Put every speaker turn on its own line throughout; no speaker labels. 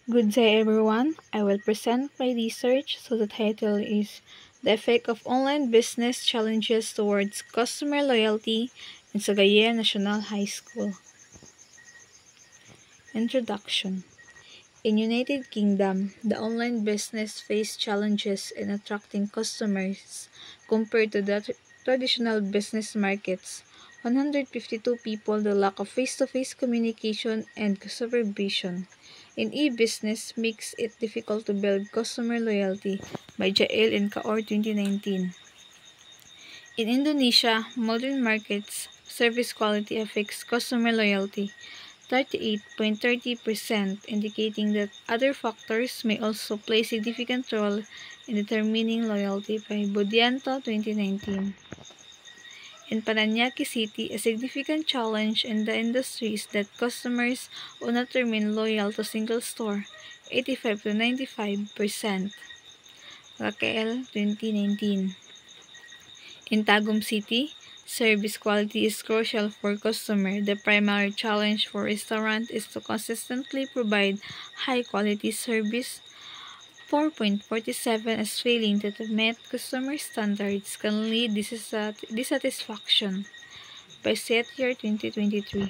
Good day everyone. I will present my research. So the title is The Effect of Online Business Challenges Towards Customer Loyalty in Cagayan National High School. Introduction. In United Kingdom, the online business faced challenges in attracting customers compared to the traditional business markets. 152 people, the lack of face-to-face communication and supervision in e-business makes it difficult to build customer loyalty by Jael and Kaur 2019. In Indonesia, modern markets service quality affects customer loyalty 38.30%, indicating that other factors may also play a significant role in determining loyalty by Budianto 2019. In Parañaque City, a significant challenge in the industry is that customers will not remain loyal to single store, 85 to 95%. Raquel 2019. In Tagum City, service quality is crucial for customer. The primary challenge for restaurant is to consistently provide high-quality service. 4.47 as failing to meet customer standards can lead dissatisfaction by Settier 2023.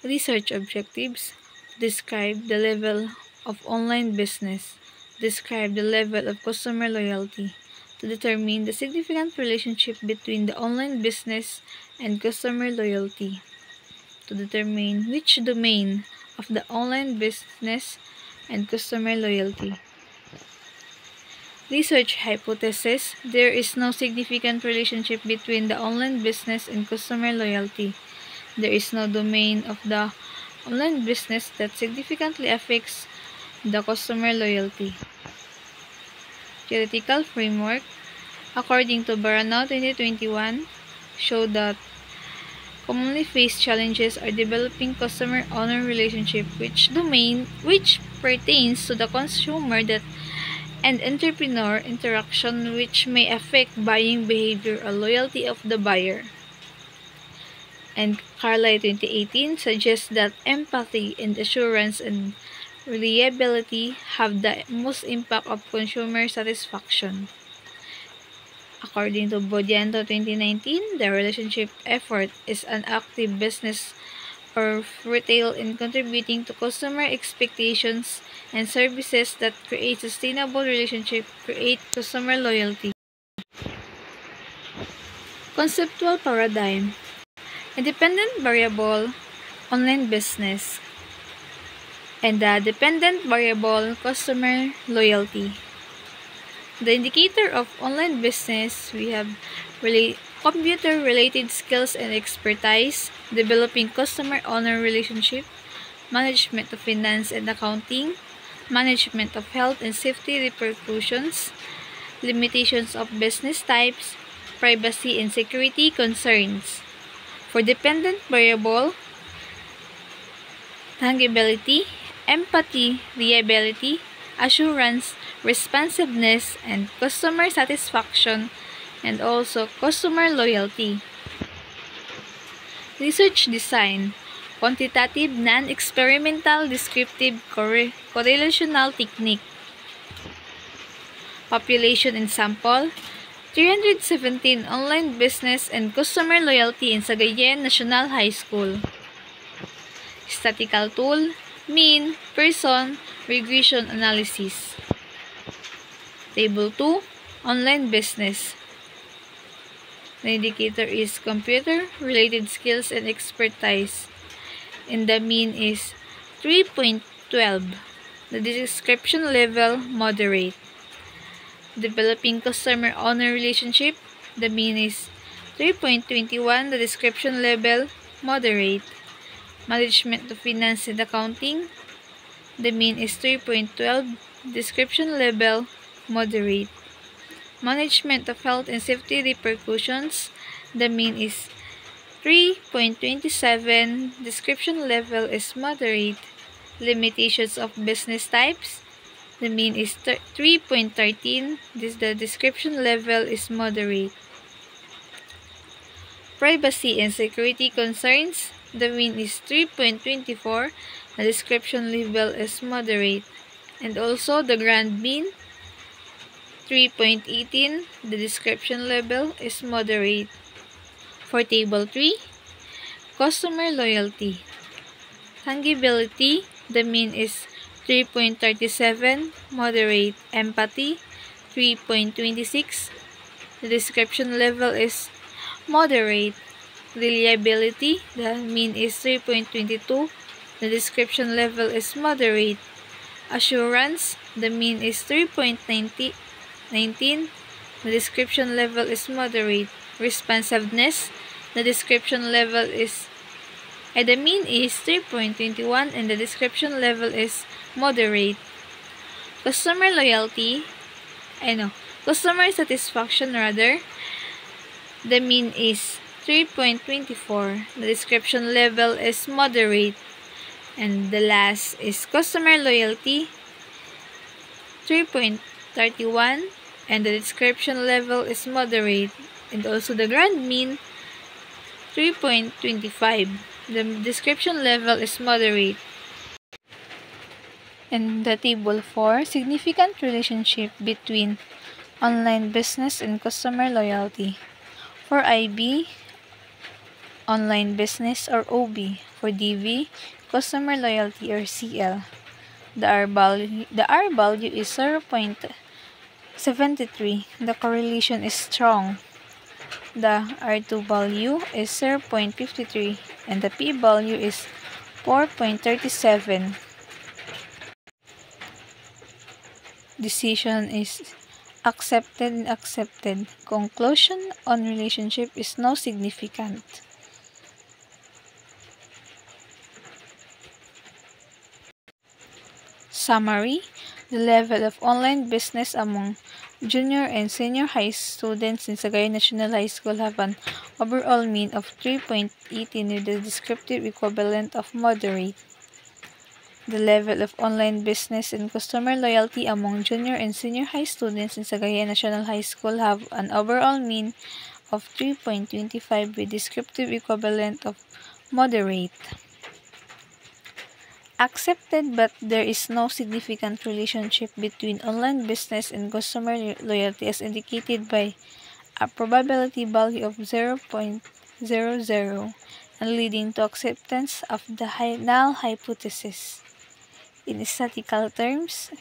Research objectives: describe the level of online business, describe the level of customer loyalty, to determine the significant relationship between the online business and customer loyalty, to determine which domain of the online business and customer loyalty. Research hypothesis: there is no significant relationship between the online business and customer loyalty. There is no domain of the online business that significantly affects the customer loyalty. Theoretical framework: according to Baranow 2021, show that commonly faced challenges are developing customer-owner relationship, which pertains to the consumer and entrepreneur interaction, which may affect buying behavior or loyalty of the buyer. And Carlyle 2018 suggests that empathy and assurance and reliability have the most impact of consumer satisfaction. According to Budianto 2019, the relationship effort is an active business or retail in contributing to customer expectations and services that create sustainable relationship, create customer loyalty. Conceptual paradigm: independent variable online business and the dependent variable customer loyalty. The indicator of online business, we have computer-related skills and expertise, developing customer-owner relationship, management of finance and accounting, management of health and safety repercussions, limitations of business types, privacy and security concerns. For dependent variable, tangibility, empathy, reliability, assurance, responsiveness, and customer satisfaction, and also customer loyalty. Research design: quantitative, non-experimental, descriptive, correlational technique. Population and sample: 317 online business and customer loyalty in Cagayan National High School. Statistical tool: mean, person, regression analysis. Table 2, online business. The indicator is computer-related skills and expertise. And the mean is 3.12. The description level, moderate. Developing customer-owner relationship, the mean is 3.21. The description level, moderate. Management of finance and accounting, the mean is 3.12. Description level, moderate. Management of health and safety repercussions, the mean is 3.27. Description level is moderate. Limitations of business types, the mean is 3.13. The description level is moderate. Privacy and security concerns, the mean is 3.24. the description level is moderate. And also the grand mean, 3.18, the description level is moderate. For table 3, customer loyalty. Tangibility, the mean is 3.37, moderate. Empathy, 3.26, the description level is moderate. Reliability, the mean is 3.22, the description level is moderate. Assurance, the mean is 3.19, the description level is moderate. Responsiveness, the description level is the mean is 3.21 and the description level is moderate. Customer loyalty, customer satisfaction rather, the mean is 3.24. The description level is moderate. And the last is customer loyalty, 3.31, and the description level is moderate. And also the grand mean, 3.25. The description level is moderate. And the table 4, significant relationship between online business and customer loyalty. For IB, online business or OB. For DV, customer loyalty or CL. The R value is 0.73. The correlation is strong. The R2 value is 0.53 and the P value is 4.37. Decision is accepted and accepted. Conclusion on relationship is no significant. Summary: the level of online business among junior and senior high students in Sagayan National High School have an overall mean of 3.18 with the descriptive equivalent of moderate. The level of online business and customer loyalty among junior and senior high students in Sagayan National High School have an overall mean of 3.25 with descriptive equivalent of moderate. Accepted, but there is no significant relationship between online business and customer loyalty as indicated by a probability value of 0.00 and leading to acceptance of the null hypothesis. In statistical terms,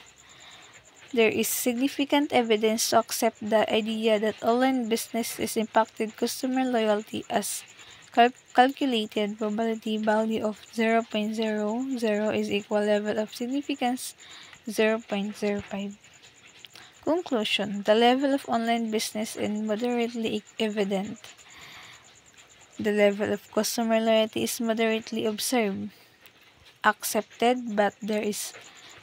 there is significant evidence to accept the idea that online business is impacted customer loyalty as calculated probability value of 0.00 is equal level of significance 0.05. Conclusion: the level of online business is moderately evident. The level of customer loyalty is moderately observed. Accepted, but there is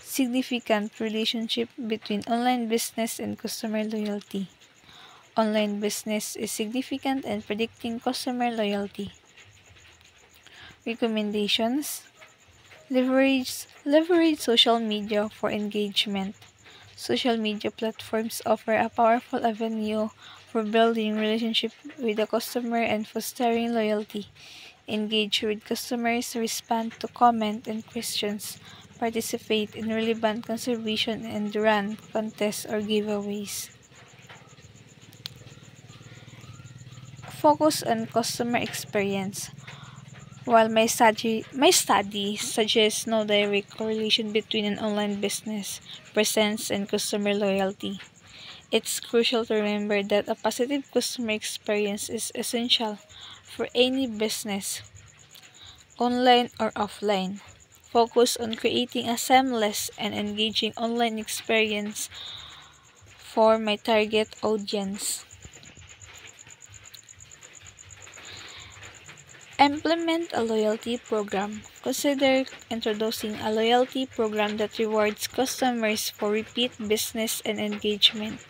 significant relationship between online business and customer loyalty. Online business is significant in predicting customer loyalty. Recommendations: leverage social media for engagement. Social media platforms offer a powerful avenue for building relationship with the customer and fostering loyalty. Engage with customers, respond to comment and questions, participate in relevant conservation and run contests or giveaways. Focus on customer experience. While my study suggests no direct correlation between an online business presence and customer loyalty, it's crucial to remember that a positive customer experience is essential for any business, online or offline. Focus on creating a seamless and engaging online experience for my target audience. Implement a loyalty program. Consider introducing a loyalty program that rewards customers for repeat business and engagement.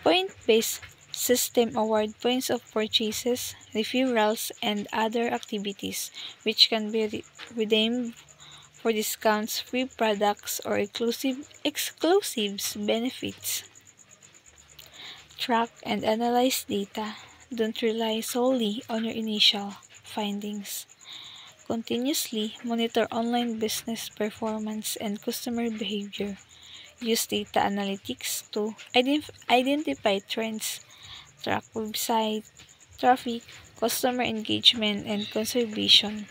Point-based system award points of purchases, referrals, and other activities, which can be redeemed for discounts, free products, or exclusives benefits. Track and analyze data. Don't rely solely on your initial findings. Continuously monitor online business performance and customer behavior. Use data analytics to identify trends, track website traffic, customer engagement, and conservation.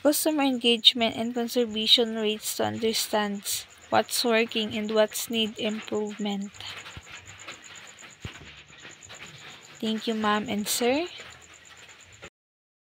Customer engagement and conservation rates to understand what's working and what's need improvement. Thank you, ma'am and sir.